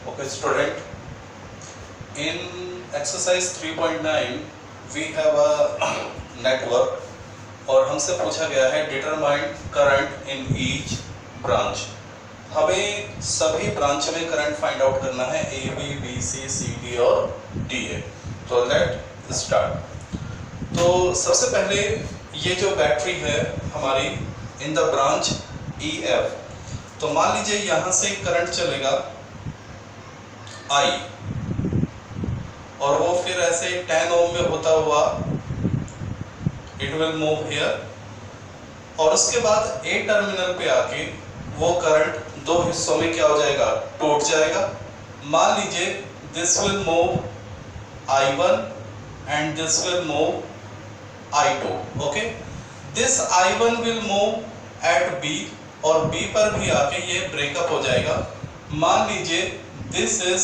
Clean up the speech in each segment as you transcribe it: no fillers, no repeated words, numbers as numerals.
Okay, student, in exercise 3.9 we have a network और हमसे पूछा गया है determine current in each branch. हमें सभी ब्रांच में करंट फाइंड आउट करना है, A B B C C D और डी ए। तो लेट स्टार्ट। तो सबसे पहले ये जो बैटरी है हमारी in the branch E F, तो मान लीजिए यहाँ से करंट चलेगा I और वो फिर ऐसे 10 ओम में होता हुआ इट विल मूव हियर और उसके बाद ए टर्मिनल पे आके वो करंट दो हिस्सों में क्या हो जाएगा, टूट जाएगा। मान लीजिए this will move I1 and this will move I2। Okay, this I1 will move at B और B पर भी आके ये ब्रेकअप हो जाएगा। मान लीजिए this is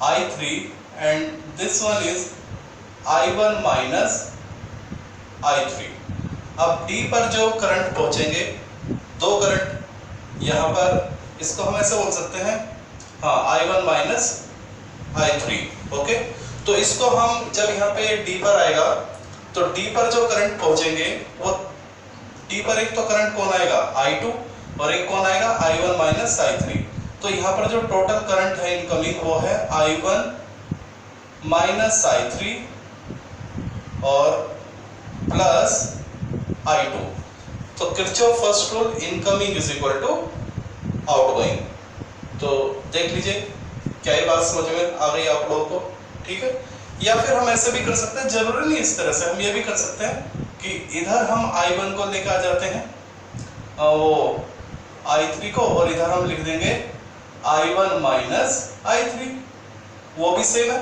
I3 and this one is I1 minus I3। अब D पर जो करंट पहुंचेंगे, दो करंट यहाँ पर, इसको हम ऐसे बोल सकते हैं, हाँ, I1 माइनस I3। ओके, तो इसको हम जब यहाँ पे D पर आएगा तो D पर जो करंट पहुंचेंगे वो D पर एक तो करंट कौन आएगा, I2, और एक कौन आएगा, I1 माइनस I3। तो यहाँ पर जो टोटल करंट है इनकमिंग वो है I1 माइनस I3 और प्लस I2। तो Kirchhoff first rule, incoming is equal to outgoing. तो देख लीजिए क्या ये बात समझ में आ गई आप लोगों को, ठीक है। या फिर हम ऐसे भी कर सकते हैं, जरूरी नहीं इस तरह से, हम ये भी कर सकते हैं कि इधर हम I1 को लेकर आ जाते हैं वो I3 को, और इधर हम लिख देंगे I1 माइनस I3। वो भी सेम है,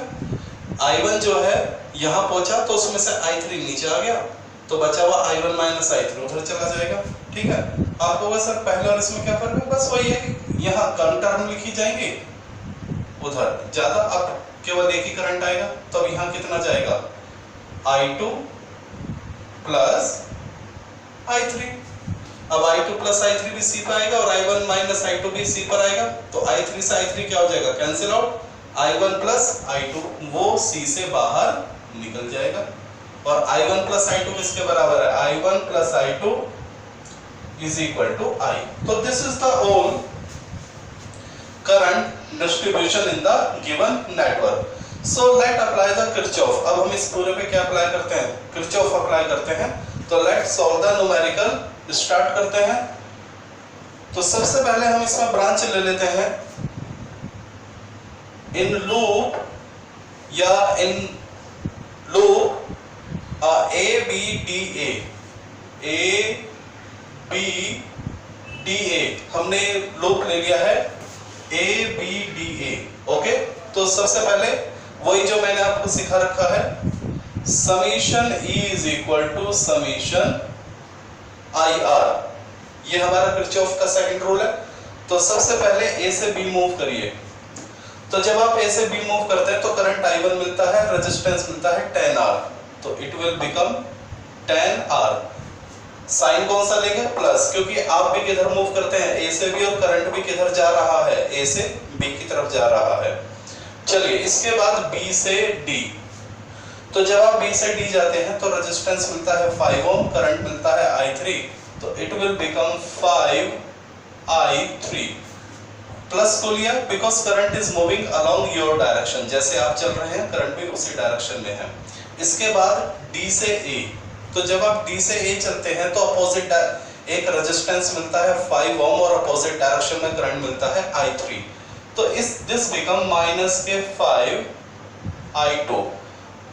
I1 जो है यहाँ पहुंचा तो उसमें से I3 नीचे आ गया, तो बचा हुआ I1 माइनस I3 उधर चला जाएगा, ठीक है। आप लोगों सर पहले और इसमें क्या फर्क है, बस वही है कि यहाँ कम टर्म लिखी जाएंगे, उधर ज्यादा, अब केवल एक ही करंट आएगा, तो अब यहाँ कितना जाएगा, I2 प्लस I3। अब I2 प्लस I3 भी C पर आएगा और I1 माइनस I2 भी C पर आएगा, तो I3 से I3 क्या हो जाएगा, cancel out. I1 plus I2 वो C से बाहर निकल जाएगा और I1 प्लस I2 किसके बराबर है, I1 plus I2 is equal to I। तो this is the whole current distribution in the given network. So let apply the Kirchhoff. अब हम इस पूरे पे क्या अप्लाई करते हैं, किरचॉफ अप्लाई करते हैं। तो let solve the numerical, start करते हैं। तो सबसे पहले हम इसमें ब्रांच ले लेते हैं इन लूप या in loop A B D A, A B D A हमने लूप ले लिया है A B D A। Okay, तो सबसे पहले वही जो मैंने आपको सिखा रखा है, summation E is equal to summation IR। ये हमारा किरचॉफ का सेकंड रूल है। तो सबसे पहले A से B मूव करिए। तो जब आप A से B मूव करते हैं तो करंट I1 मिलता है, रेजिस्टेंस मिलता है 10R, तो it will become 10R। Sign कौन सा लेंगे, प्लस, क्योंकि आप भी किधर मूव करते हैं, A से B, और करंट भी किधर जा रहा है, A से B की तरफ जा रहा है। चलिए, इसके बाद B से D। तो जब आप B से D जाते हैं तो रेजिस्टेंस मिलता है 5 ओम, करंट मिलता है I3, तो it will become 5I3 plus को लिया, because current is moving along your direction, जैसे आप चल रहे हैं करंट भी उसी डायरेक्शन में है। इसके बाद D से A। तो जब आप D से A चलते हैं तो अपोजिट एक रेजिस्टेंस मिलता है 5 ओम और अपोजिट डायरेक्शन में करंट मिलता है I3, तो इस दिस बिकम माइनस के 5I2।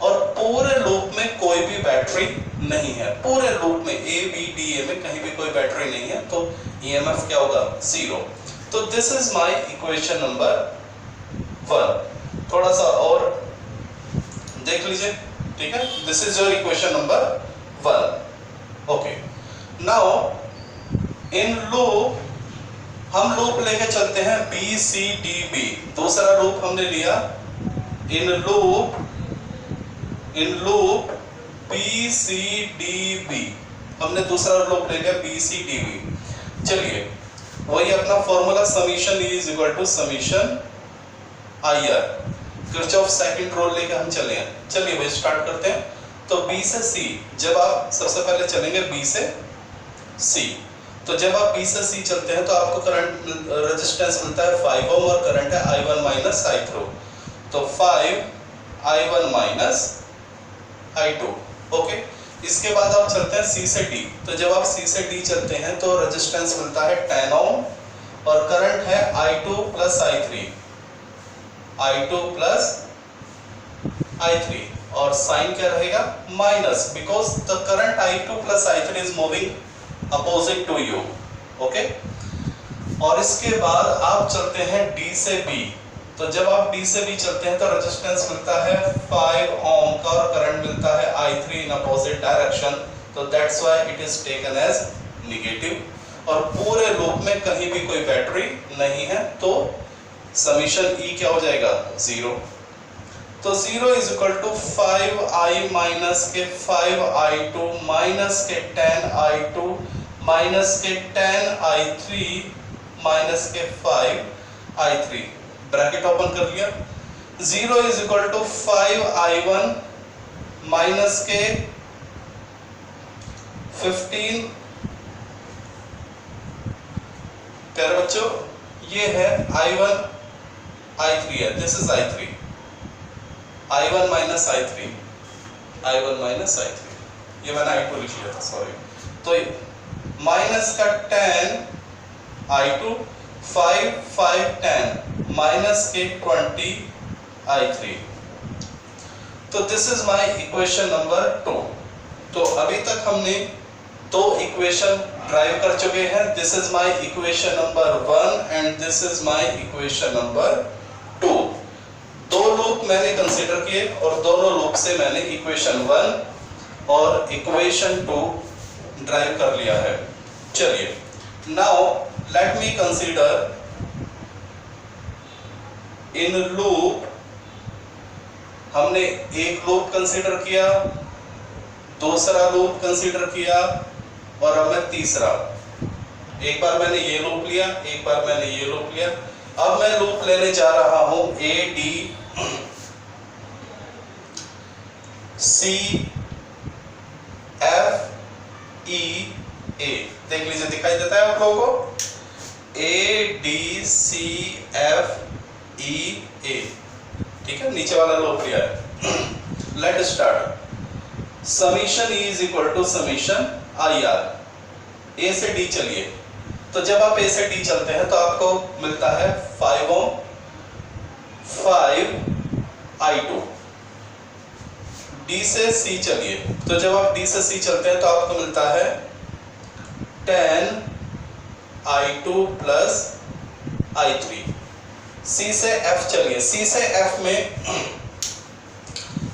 और पूरे लूप में कोई भी बैटरी नहीं है, पूरे लूप में A B D A में कहीं भी कोई बैटरी नहीं है, तो EMF क्या होगा, 0। तो this is my equation number 1। थोड़ा सा और देख लीजिए, ठीक है। This is your equation number 1। Okay, now in loop हम लूप लेके चलते हैं B C D B। दूसरा लूप हमने लिया in loop B C D B, हमने दूसरा लूप ले लिया B C D B। चलिए, वही अपना formula summation E is equal to summation IR, Kirchhoff second rule लेके हम चले हैं। चलिए भाई स्टार्ट करते हैं। तो B से C, जब आप सबसे पहले चलेंगे B से C, तो जब आप B से C चलते हैं तो आपको करंट रेजिस्टेंस मिलता है 5 ओम और करंट है I1 माइनस I2, तो 5I1 माइनस I2। ओके, इसके बाद आप चलते हैं C से D, तो जब आप C से D चलते हैं तो रेजिस्टेंस मिलता है 10 ओम और करंट है I2 plus I3, I2 plus I3, और साइन क्या रहेगा minus, because the current I2 plus I3 is moving opposite to you. Okay, और इसके बाद आप चलते हैं D से B, तो जब आप D से B चलते हैं तो रेजिस्टेंस मिलता है 5 ओम का और करंट मिलता है I3 इन अपोजिट डायरेक्शन, तो that's why it is taken as negative, और पूरे लूप में कहीं भी कोई बैटरी नहीं है, तो समीशन E क्या हो जाएगा 0। तो 0 is equal to 5I minus के 5I2 माइनस के 10I2 माइनस के 10I3 माइनस के 5I3, ब्रैकेट ओपन कर लिया। 0 is equal to 5I1 minus के 15, प्यारे बच्चों ये है I1 I3 है, this is I3, I1 minus I3, I1 minus I3, ये मैंने I2 लिख लिया था, सॉरी। तो माइनस का 10 I2, 5 10 माइनस के 20 I3, तो this is my equation number 2। तो अभी तक हमने दो इक्वेशन ड्राइव कर चुके हैं, this is my equation number 1 and this is my equation number 2। दो लूप मैंने कंसीडर किए और दोनों लूप से मैंने इक्वेशन 1 और इक्वेशन 2 ड्राइव कर लिया है। चलिए now let me consider in loop, हमने एक लूप कंसीडर किया, दूसरा लूप कंसीडर किया और अब मैं तीसरा, एक बार मैंने ये लूप लिया, एक बार मैंने ये लूप लिया, अब मैं लूप लेने जा रहा हूं AD C F E A, देख लीजिए दिखाई देता है आप लोगों को, AD C F E A, ठीक है, नीचे वाला लूप लिया है। Let start. Summation E is equal to summation IR, A से D चलिए, तो जब आप A से D चलते हैं तो आपको मिलता है 5 ओम 5I2। D से C चलिए, तो जब आप D से C चलते हैं तो आपको मिलता है 10I2 प्लस I3। C से F चलिए, C से F में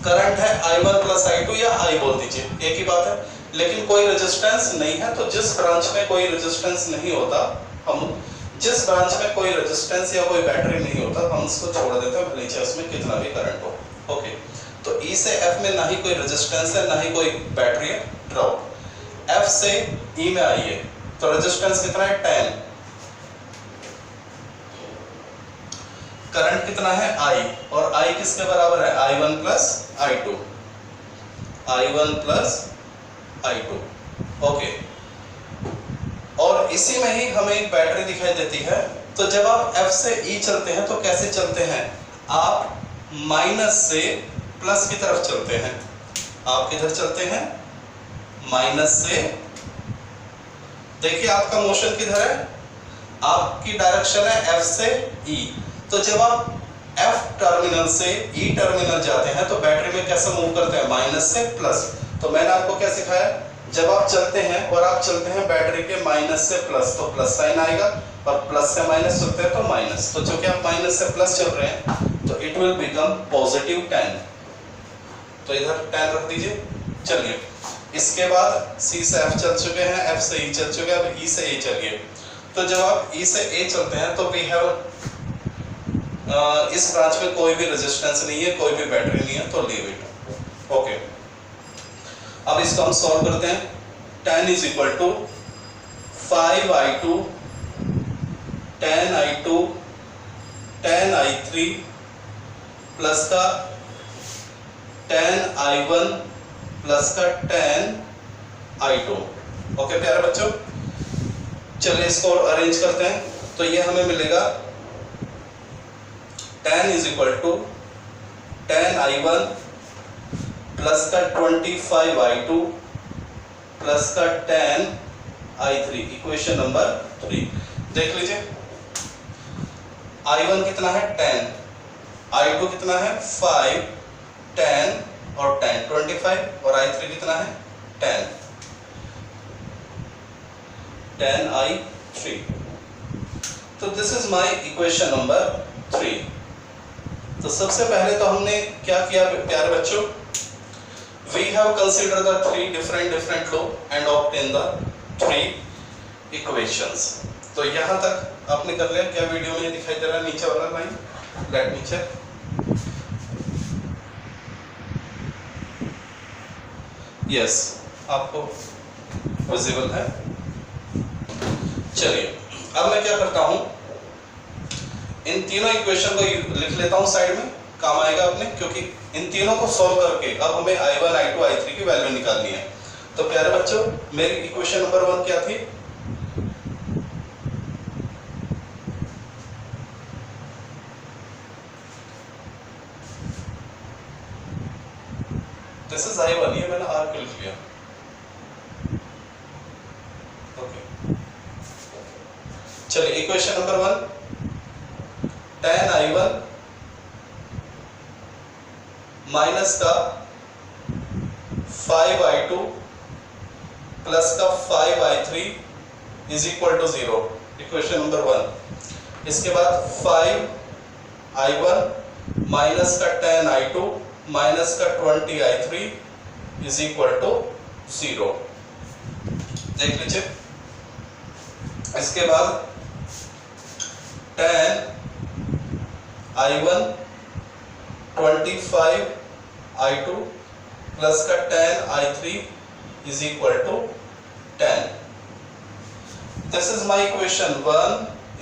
करंट है I1 प्लस I2 या I बोल दीजिए, एक ही बात है, लेकिन कोई रेजिस्टेंस नहीं है, तो जिस ब्रांच में कोई रेजिस्टेंस नहीं होता, हम जिस ब्रांच में कोई रेजिस्टेंस या कोई बैटरी नहीं होता हम उसको छोड़ देते हैं, भले चाहे उसमें कितना भी करंट हो। ओके, तो E से F में ना ही कोई रेजिस्टेंस है ना ही कोई बैटरी है, ड्रॉप। F से E में आइए, तो रेजिस्टेंस कितना है 10, करंट कितना है I, और I किसके बराबर है I1 plus I2, I1 plus I2। Okay, और इसी में ही हमें एक बैटरी दिखाई देती है, तो जब आप F से E चलते हैं तो कैसे चलते हैं, आप माइनस से प्लस की तरफ चलते हैं। आप किधर चलते हैं, माइनस से, देखिए आपका मोशन किधर है, आपकी डायरेक्शन है F से E, तो जब आप F टर्मिनल से E टर्मिनल जाते हैं तो बैटरी में कैसे मूव करते हैं, माइनस से प्लस। तो मैंने आपको क्या सिखाया, जब आप चलते हैं और आप चलते हैं बैटरी के माइनस से प्लस तो प्लस साइन आएगा, और प्लस से माइनस चलते हैं तो माइनस, तो चूंकि आप माइनस से प्लस चल रहे हैं तो इट विल बिकम पॉजिटिव 10, तो इधर 10 रख दीजिए। चलिए इसके बाद C से F चल चुके हैं, F से E चल चुके हैं, अब E से A चलिए, तो जब आप E से A चलते हैं तो वी हैव इस ब्रांच में कोई भी रेजिस्टेंस नहीं है, कोई भी बैटरी नहीं है, तो लीव इट। ओके, अब इसको हम सॉल्व करते हैं। 10 is equal to 5I2 10I2 10I3 plus का tan I1 प्लस का tan I2। ओके प्यारे बच्चों, चलिए इसको अरेंज करते हैं। तो ये हमें मिलेगा tan is equal to tan I1 plus का 25 I2 प्लस का tan I3, इक्वेशन नंबर 3। देख लीजिए, I1 कितना है 10, I2 कितना है 5, 10 और 10 25, और I3 कितना है 10 I3। तो this is my equation number 3। तो सबसे पहले तो हमने क्या किया प्यारे बच्चों, we have consider the 3 different law and obtain the 3 equations. तो यहां तक आपने कर लिया। क्या वीडियो में दिखाई दे रहा है नीचे वाला line? Let me check. Yes, आपको विजिबल है। चलिए अब मैं क्या करता हूं, इन तीनों इक्वेशन को लिख लेता हूं साइड में, काम आएगा अपने, क्योंकि इन तीनों को सॉल्व करके अब हमें I1, I2, I3 की वैल्यू निकालनी है। तो प्यारे बच्चों, मेरी इक्वेशन नंबर 1 क्या थी? दिस इज I1, ये मैंने R के लिख लिया। ओके, चलिए equation number 1, tan I1 minus का 5I2 प्लस का 5I3 is equal to 0, equation number 1। इसके बाद 5I1 माइनस का 10I2 माइनस का 20I3 इज इक्वल टू 0। देख लीजिए, इसके बाद 10I1 25I2 प्लस का 10I3 is equal to 10। This is my equation 1,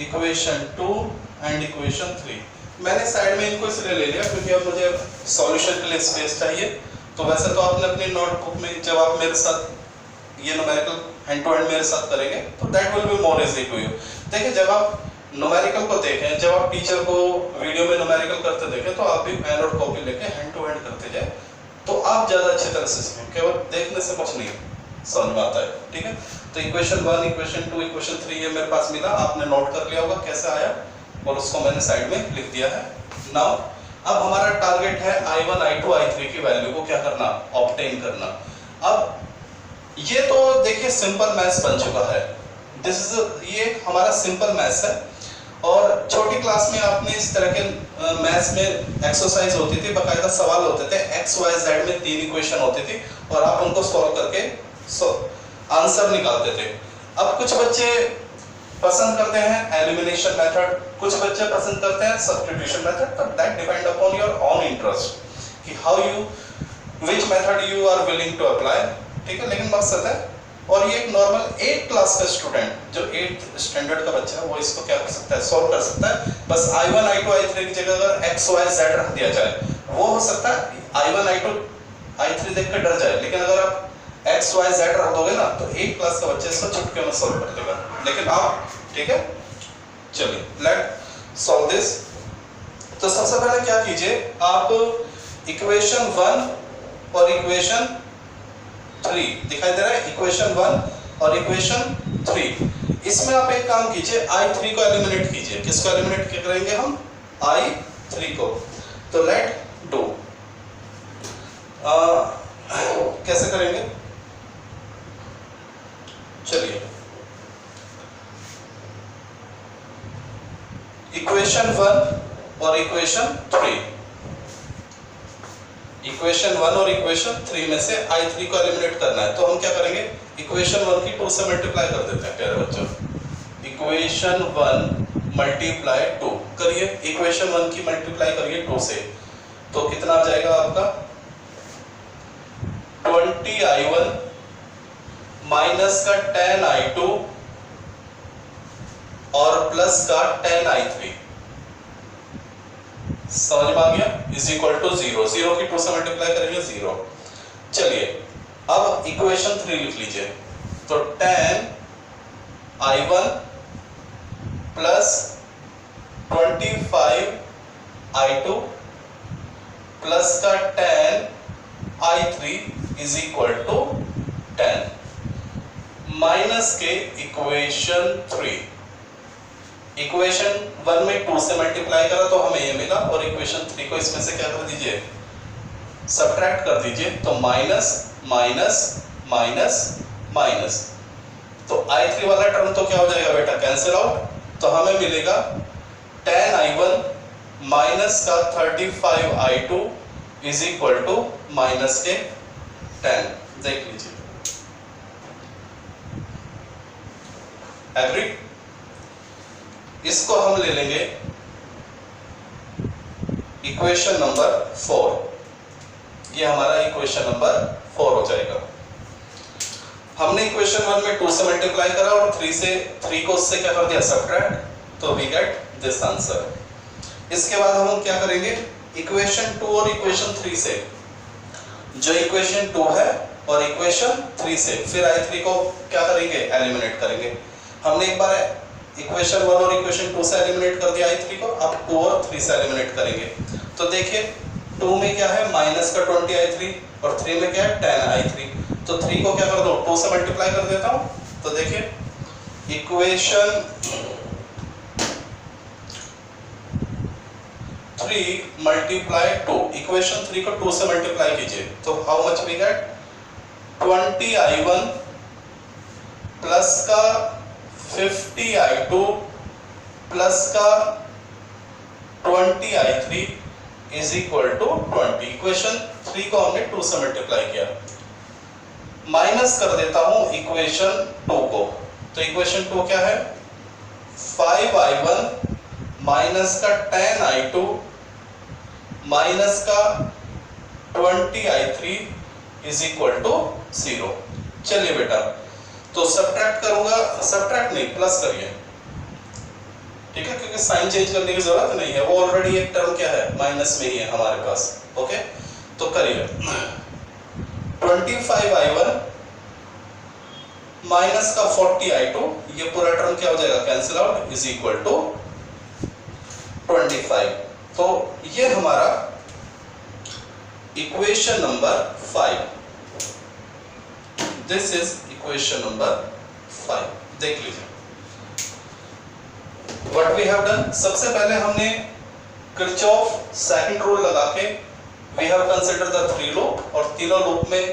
equation 2 and equation 3। मैंने साइड में इनको इसलिए ले लिया क्योंकि अब मुझे सॉल्यूशन के लिए स्पेस चाहिए। तो वैसे तो आपने अपनी नोटबुक में, जब आप मेरे साथ ये न्यूमेरिकल हैंड टू हैंड मेरे साथ करेंगे तो that will be more easy to you. देखिए, जब आप न्यूमेरिकल को देखें, जब आप टीचर को वीडियो में न्यूमेरिकल करते देखें, तो आप भी पेन और कॉपी लेके हैंड टू हैंड करते जाए, तो आप ज्यादा अच्छी तरह से सीखें। केवल देखने से कुछ नहीं समझ में आता है, ठीक है? तो इक्वेशन 1, इक्वेशन 2, इक्वेशन 3 ये मेरे पास मिला, आपने नोट कर लिया होगा कैसे आया, और उसको मैंने साइड में लिख दिया है। नाउ अब हमारा टारगेट है I1, I2, I3 की वैल्यू को क्या करना, ऑब्टेन करना। अब ये तो देखिए सिंपल मैथ्स बन चुका है। दिस इज, ये हमारा सिंपल मैथ्स है, और छोटी क्लास में आपने इस तरह के मैथ्स में एक्सरसाइज होती थी, बाकायदा सवाल होते थे, x, y, z में 3 इक्वेशन होती थी, और आप उनको सॉल्व करके आंसर निकालते थे। अब कुछ बच्चे पसंद करते हैं एलिमिनेशन मेथड, कुछ बच्चे पसंद करते हैं सब्स्टिट्यूशन मेथड। तो that depend upon your own interest कि how you, which method you are willing to apply, ठीक है? लेकिन मकसद है, और ये एक नॉर्मल 8th क्लास का स्टूडेंट, जो 8th स्टैंडर्ड का बच्चा है, वो इसको क्या कर सकता है, सॉल्व कर सकता है। बस I1, I2, I3 की जगह अगर x, y, z रख दिया जाए, वो हो सकता है I1, I2, I3 देख कर डर जाए, लेकिन अगर आप x, y, z रख दोगे ना, तो 8th क्लास का बच्चा इसको चुटकियों में सॉल्व कर देगा। लेकिन आप, ठीक है, चलिए लेट सॉल्व दिस। तो सबसे पहले क्या कीजिए, आप इक्वेशन 1 और इक्वेशन 3 दिखाई दे रहा है, इक्वेशन 1 और इक्वेशन 3, इसमें आप एक काम कीजिए, I3 को एलिमिनेट कीजिए। किसको एलिमिनेट करेंगे हम? I3 को। तो लेट डू, कैसे करेंगे? चलिए, इक्वेशन 1 और इक्वेशन 3, इक्वेशन 1 और इक्वेशन 3 में से I3 को एलिमिनेट करना है। तो हम क्या करेंगे, इक्वेशन 1 की 2 से मल्टीप्लाई कर देते हैं प्यारे बच्चों। इक्वेशन 1 मल्टीप्लाई 2 करिए, इक्वेशन 1 की मल्टीप्लाई करिए 2 से, तो कितना आ जाएगा आपका 20I1 माइनस का 10I2 और प्लस का 10I3 समझ में आ गया, इज इक्वल टू 0, 0 की 2 से मल्टीप्लाई करेंगे 0। चलिए अब इक्वेशन 3 लिख लीजिए, तो tan I1 plus 25 I2 plus का tan I3 is equal to 10 minus के इक्वेशन 3। इक्वेशन 1 में 2 से मल्टीप्लाई करा तो हमें ये मिला, और इक्वेशन 3 को इसमें से क्या कर दीजिए, सब्ट्रैक्ट कर दीजिए, तो माइनस माइनस माइनस माइनस, तो I3 वाला टर्म तो क्या हो जाएगा बेटा, कैंसिल आउट, तो हमें मिलेगा tan I1 माइनस का 35 I2 is equal to minus के 10। देख लीजिए, एग्री। इसको हम ले लेंगे इक्वेशन नंबर 4, ये हमारा इक्वेशन नंबर 4 हो जाएगा। हमने इक्वेशन 1 में 2 से मल्टीप्लाई करा और 3 को उससे क्या कर दिया, सब्ट्रैक्ट, तो वी गेट दिस आंसर। इसके बाद हम क्या करेंगे, इक्वेशन 2 और इक्वेशन 3 से, जो इक्वेशन 2 है और इक्वेशन 3 से फिर I3 को क्या करेंगे, एलिमिनेट करेंगे। हमने एक बार इक्वेशन 1 और इक्वेशन 2 से एलिमिनेट कर दिया I3 को, अब 2 और 3 से एलिमिनेट करेंगे। तो देखिए 2 में क्या है, माइनस का 20 I3 और 3 में क्या है, 10 I3, तो 3 को क्या कर दो, 2 से मल्टीप्लाई कर देता हूं, तो देखिए इक्वेशन 3 मल्टीप्लाई 2, इक्वेशन 3 को 2 से मल्टीप्लाई कीजिए, तो how much we get, 20 I1 plus का 50 I2 प्लस का 20 I3 is equal to 20। Equation 3 को हमने 2 से मल्टीप्लाई किया, माइनस कर देता हूं इक्वेशन 2 को, तो इक्वेशन 2 क्या है, 5 I1 माइनस का 10 I2 माइनस का 20 I3 इज इक्वल टू 0। चलिए बेटा, तो सब्ट्रैक्ट करूंगा, सब्ट्रैक्ट नहीं प्लस करिए, ठीक है, क्योंकि साइन चेंज करने की जरूरत नहीं है, वो ऑलरेडी एक टर्म क्या है, माइनस में ही है हमारे पास। ओके, तो करिए 25 I1 माइनस का 40 I2, ये पूरा टर्म क्या हो जाएगा, cancel out, is equal to 25। तो ये हमारा equation number 5, this is equation number 5। देख लीजिए व्हाट वी हैव डन। सबसे पहले हमने किरचॉफ सेकंड रूल लगा के we have consider the 3 loop, और तीनों लूप में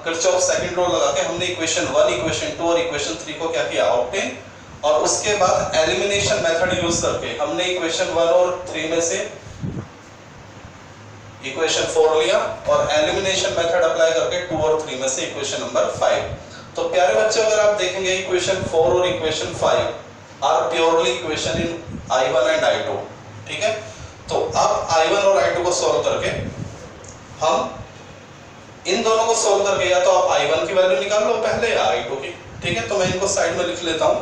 किरचॉफ सेकंड रूल लगा के हमने इक्वेशन 1, इक्वेशन 2 और इक्वेशन 3 को क्या किया, ऑब्टेन, और उसके बाद एलिमिनेशन मेथड यूज करके हमने इक्वेशन 1 और 3 में से इक्वेशन 4 लिया, और एलिमिनेशन मेथड अप्लाई करके 2 और 3 में से इक्वेशन नंबर 5। तो प्यारे बच्चों, अगर आप देखेंगे इक्वेशन 4 और equation 5 are purely equation in I1 and I2, ठीक है। तो अब I1 और I2 को सॉल्व करके हम इन दोनों को सॉल्व करके या तो आप I1 की वैल्यू निकाल लो पहले या I2 की, ठीक है। तो मैं इनको साइड में लिख लेता हूं।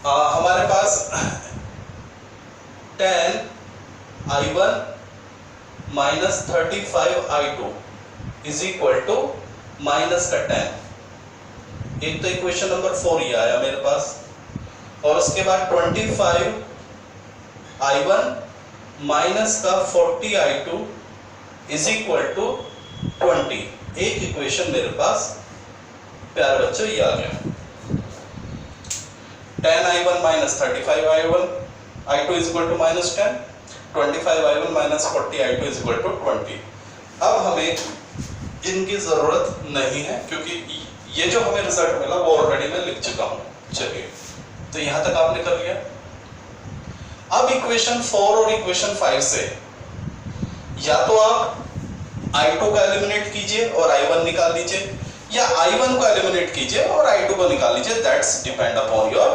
हमारे पास 10 I1 minus 35 I2 is equal to minus का 10। एक तो इक्वेशन नंबर 4 ये आया मेरे पास, और उसके बाद 25 I1 माइनस का 40 I2 इज इक्वल टू 20। एक इक्वेशन मेरे पास प्यारे बच्चों ये आ गया, 10 I1 minus 35 I2 is equal to minus 10, 25 I1 minus 40 I2 is equal to 20। अब हमें इनकी जरूरत नहीं है, क्योंकि ये जो हमें रिजल्ट मिला वो ऑलरेडी मैं लिख चुका हूं। चलिए, तो यहां तक आपने कर लिया। अब इक्वेशन 4 और इक्वेशन 5 से या तो आप I2 को एलिमिनेट कीजिए और I1 निकाल लीजिए, या I1 को एलिमिनेट कीजिए और I2 को निकाल लीजिए, that's depend upon your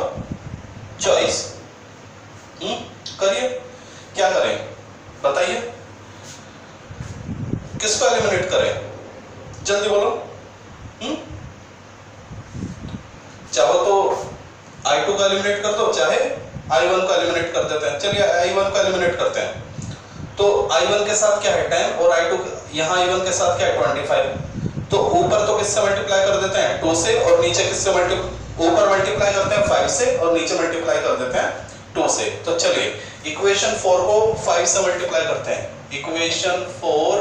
choice. करिए, क्या करें बताइए, किसको एलिमिनेट करें, जल्दी बोलो। चाहो तो I2 को एलिमिनेट कर दो, हो, चाहे I1 को एलिमिनेट कर देते हैं। चलिए I1 को एलिमिनेट करते हैं। तो I1 के साथ क्या है 10 और I2 यहाँ I1 के साथ क्या है 25। तो ऊपर तो किससे मल्टीप्लाई कर देते हैं 2 से, और नीचे किससे ऊपर मल्टीप्लाई करते हैं 5 से और नीचे मल्टीप्लाई कर देते हैं 2 से। तो चलिए इक्वेशन 4 को 5 से मल्टीप्लाई करते हैं। इक्वेशन 4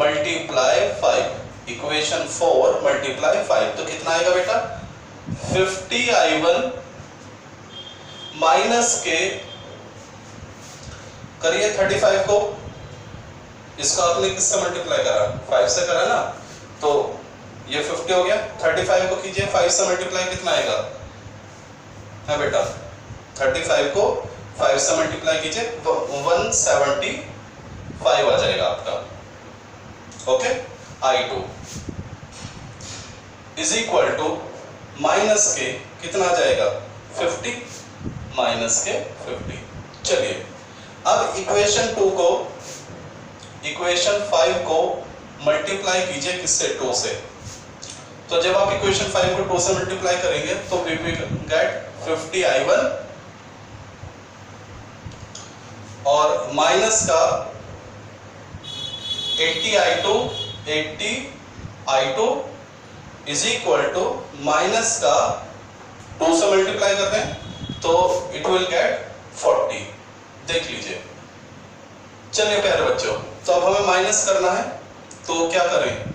मल्टीप्लाई 5, इक्वेशन 4 मल्टीप्लाई 5 तो कितना आएगा बेटा 50I1 माइनस के करिए 35 को, इसको आपने किससे मल्टीप्लाई करा 5 से करा ना, तो ये 50 हो गया। 35 को कीजिए 5 से मल्टीप्लाई, कितना आएगा है बेटा 35 को 5 से मल्टीप्लाई कीजिए 175 आ जाएगा आपका। Okay I2 is equal to minus के कितना आ जाएगा 50 माइनस के 50। चलिए अब इक्वेशन 2 को इक्वेशन 5 को मल्टीप्लाई कीजिए किससे 2 से। तो जब आप इक्वेशन 5 को 2 से मल्टीप्लाई करेंगे तो वी विल गेट 50I1 और माइनस का 80I2 is equal to minus का 2 से मल्टीप्लाई करते हैं तो इट विल गेट 40। देख लीजिए। चलिए प्यारे बच्चों, तो अब हमें माइनस करना है, तो क्या करें,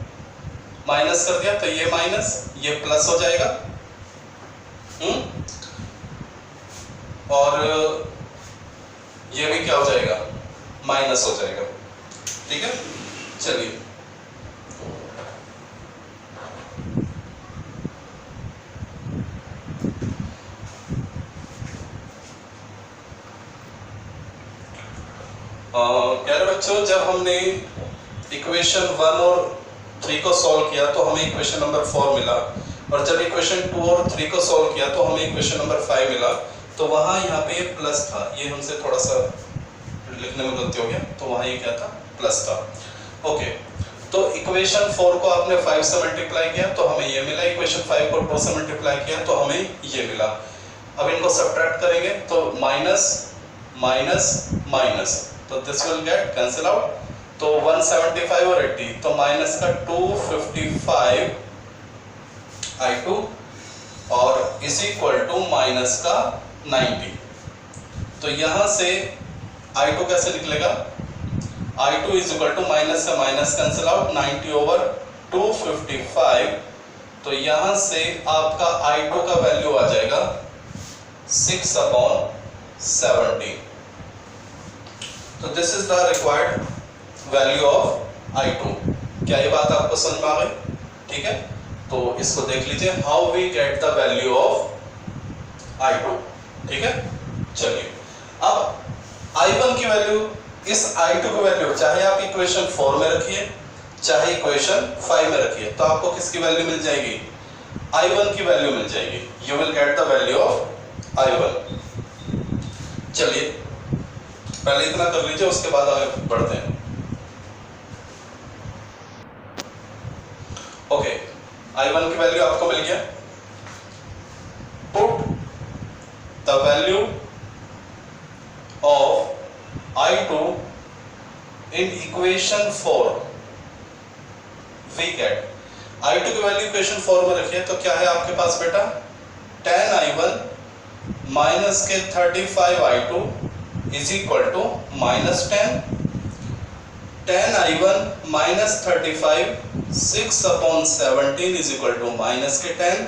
माइनस कर दिया तो ये माइनस ये प्लस हो जाएगा, और ये भी क्या हो जाएगा माइनस हो जाएगा। ठीक है, चलिए प्यारे बच्चों, जब हमने इक्वेशन 1 और 3 को सॉल्व किया तो हमें इक्वेशन नंबर 4 मिला, और जब इक्वेशन 2 और 3 को सॉल्व किया तो हमें इक्वेशन नंबर 5 मिला। तो वहाँ यहाँ पे प्लस था, ये हमसे थोड़ा सा लिखने में गलती हो गया, तो वहाँ ये क्या था प्लस था। ओके, तो इक्वेशन 4 को आपने 5 से मल्टीप्लाई किया तो हमें ये मिला, इक्वेशन 5 को 2 से मल्टीप्लाई किया तो हमें ये मिला। अब इनको सब्ट्रैक्ट करेंगे तो माइनस माइनस माइनस, तो this will get cancel out, तो 175 और 80, तो माइनस का 255 I2 और इज इक्वल टू माइनस का 90। तो यहां से I2 कैसे निकलेगा, I2 is equal to minus से माइनस कैंसिल आउट 90 ओवर 255, तो यहां से आपका I2 का वैल्यू आ जाएगा 6/70। तो this is the required value of I2। क्या ये बात आपको समझ में आ गई? ठीक है, तो इसको देख लीजिए, how we get the value of I2। ठीक है, चलिए अब I1 की वैल्यू, इस I2 की वैल्यू चाहे आप इक्वेशन 4 में रखिए चाहे इक्वेशन 5 में रखिए, तो आपको किसकी वैल्यू मिल जाएगी, I1 की वैल्यू मिल जाएगी। You will get the value of I1। चलिए पहले इतना कर लीजिए, उसके बाद आगे बढ़ते हैं। ओके, I1 की वैल्यू आपको मिल गया। Put the value of I2 in equation 4, we get I2 की वैल्यू इक्वेशन 4 में रखिए, तो क्या है आपके पास बेटा 10I1 माइनस के 35I2 is equal to minus 10, 10I1 minus 35 6/17 is equal to minus के 10,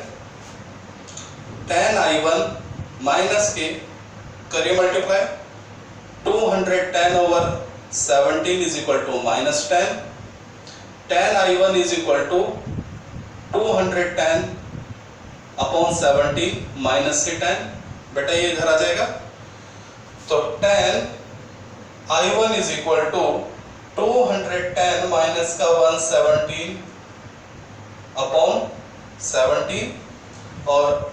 10I1 माइनस के करिए multiply 210 over 17 is equal to minus 10, 10I1 is equal to 210 upon 17 minus के 10, बेटा ये इधर आ जाएगा, तो 10I1 is equal to 210 minus का 117 अपॉन 17, और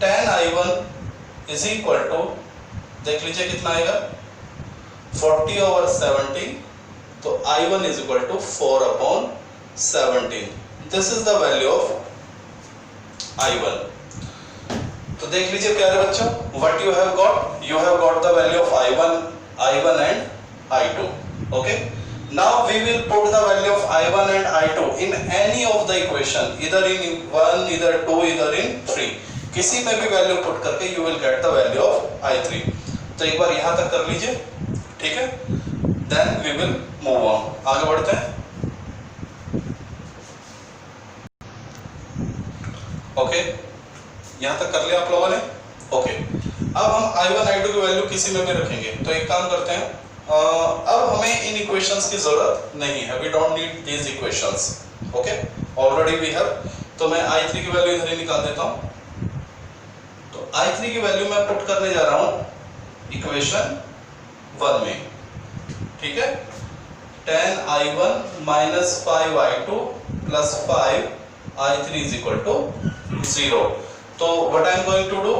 10I1 इज इक्वल टू देख लीजिए कितना आएगा 40 ओवर 17, तो I1 is equal to 4/17। This is the value of I1। तो देख लीजिए प्यारे बच्चों, what you have got the value of I1 and I2. Okay, now we will put the value of I1 and I2 in any of the equation, इधर in 1, इधर 2, इधर इन 3, किसी में भी वैल्यू पुट करके you will get the value of I3. तो एक बार यहां तक कर लीजिए, ठीक है, then we will move on, आगे बढ़ते हैं. ओके, यहां तक कर लिया आप लोगों ने. ओके, अब हम I1 I2 की वैल्यू किसी में भी रखेंगे. तो एक काम करते हैं, अब हमें इन इक्वेशंस की जरूरत नहीं है, we don't need these equations. Okay, already we have. तो मैं I3 की वैल्यू इधर ही निकाल देता हूं. तो I3 की वैल्यू मैं पुट करने जा रहा हूं इक्वेशन 1 में, ठीक है. 10I1 minus 5I2 plus 5I3 is equal to 0. So what I am going to do,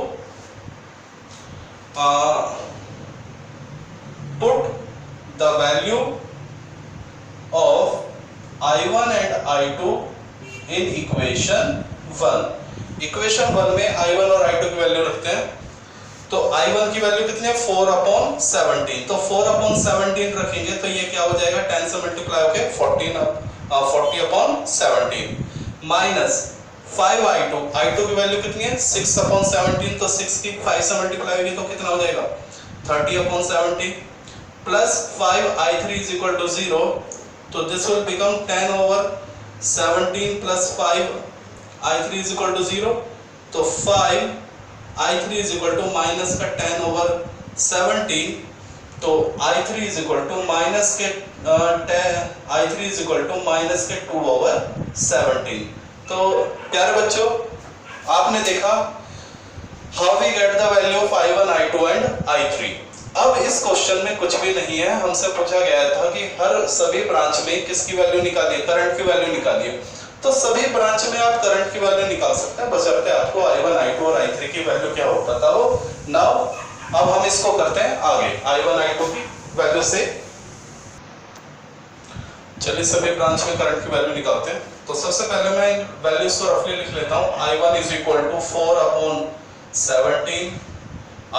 put the value of I1 and I2 in equation 1. Equation 1 में I1 और I2 की वैल्यू रखते हैं. तो I1 की वैल्यू कितनी है, 4/17. तो 4/17 रखेंगे तो ये क्या हो जाएगा, 10 से मल्टीप्लाई होके 40/17 माइनस 5I2. I2 की वैल्यू कितनी है, 6/17. तो 6 की 5 से मल्टीप्लाई होगी तो कितना हो जाएगा, 30/17 plus 5I3 is equal to 0. तो this will become 10/17 plus 5I3 is equal to 0. तो 5I3 is equal to minus का 10/17. तो I3 is equal to minus के I3 is equal to minus के 2/17. तो प्यारे बच्चों, आपने देखा how we get the value of I1, I2 and I3. अब इस क्वेश्चन में कुछ भी नहीं है, हमसे पूछा गया था कि हर सभी ब्रांच में किसकी वैल्यू निकालिए, करंट की वैल्यू निकालिए. तो सभी ब्रांच में आप करंट की वैल्यू निकाल सकते हैं, बशर्ते आपको I1, I2 और I3 की वैल्यू क्या हो पता हो. नाउ अब हम इसको करते हैं आगे, I1, I2 की वैल्यू से. चलिए सभी ब्रांच में करंट की वैल्यू निकालते हैं. तो सबसे पहले मैं इन वैल्यूज को रफली लिख लेता हूं. I1 is equal to 4/17,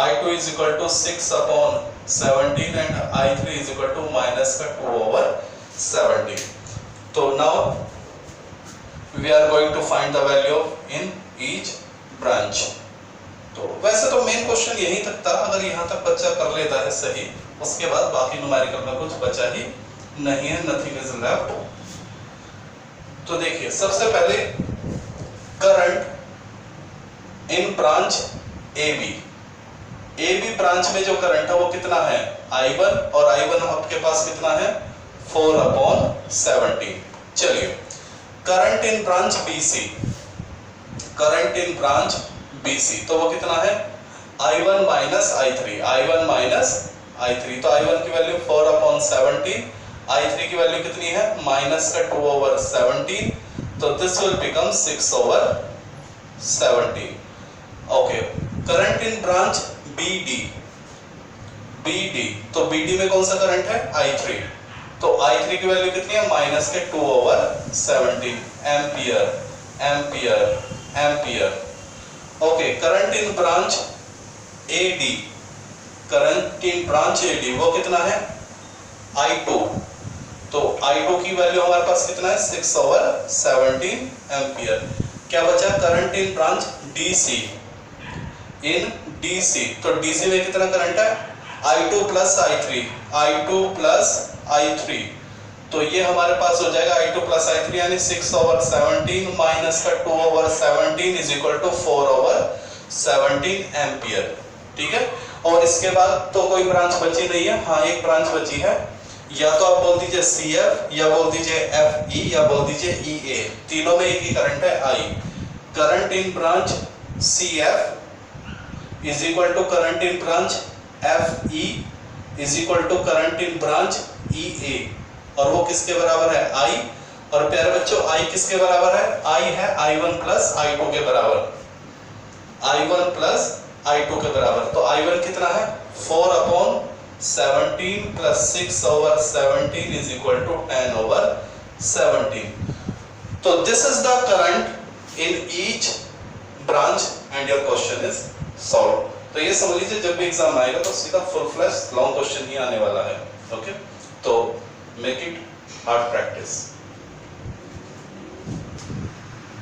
I2 is equal to 6/17 and I3 is equal to minus का 2/17. तो now we are going to find the value in each branch. तो वैसे तो मेन क्वेश्चन यहीं तक था, अगर यहाँ तक बच्चा कर लेता है सही, उसके बाद बाकी न्यूमेरिकल में कुछ बचा ही नहीं है, nothing is left. तो देखिए सबसे पहले current in branch AB branch में जो करंट है वो कितना है, I1, और I1 आपके पास कितना है, 4/17. चलिए करंट इन ब्रांच BC, तो वो कितना है, I1 माइनस I3. तो I1 की वैल्यू 4/17, I3 की वैल्यू कितनी है, माइनस का 2/17. तो this will become 6/17. Okay, current in branch BD, तो BD में कौन सा करंट है, I3. तो I3 की वैल्यू कितनी है, माइनस के 2/17 ampere. Okay, current in branch AD, वो कितना है, I2. तो I2 की वैल्यू हमारे पास कितना है, 6/17 एम्पियर. क्या बचा, करंट इन ब्रांच DC, तो DC में कितना करंट है, I2 प्लस I3, तो ये हमारे पास हो जाएगा I2 प्लस I3 यानी 6/17 माइनस का 2/17 इज इक्वल टू 4/17 एम्पियर. ठीक है, और इसके बाद तो कोई ब्रांच बची नहीं है. हाँ, एक ब्रांच बची है, या तो आप बोल दीजिए CF, या बोल दीजिए FE, या बोल दीजिए EA. तीनों में एक ही करंट है I. Current in branch CF is equal to current in branch FE is equal to current in branch EA, और वो किसके बराबर है, I. और प्यारे बच्चों, I किसके बराबर है, I है I1 प्लस I2 के बराबर, I1 प्लस I2 के बराबर. तो I1 कितना है, 4/17 प्लस 6/17 इज इक्वल टू 10/17. तो this is the current in each branch and your question is solve. तो ये समझ लीजिए जब भी एग्जाम आएगा तो सीधा फुल फ्लैश लॉन्ग क्वेश्चन ही आने वाला है। ओके, तो मेक इट हार्ड प्रैक्टिस।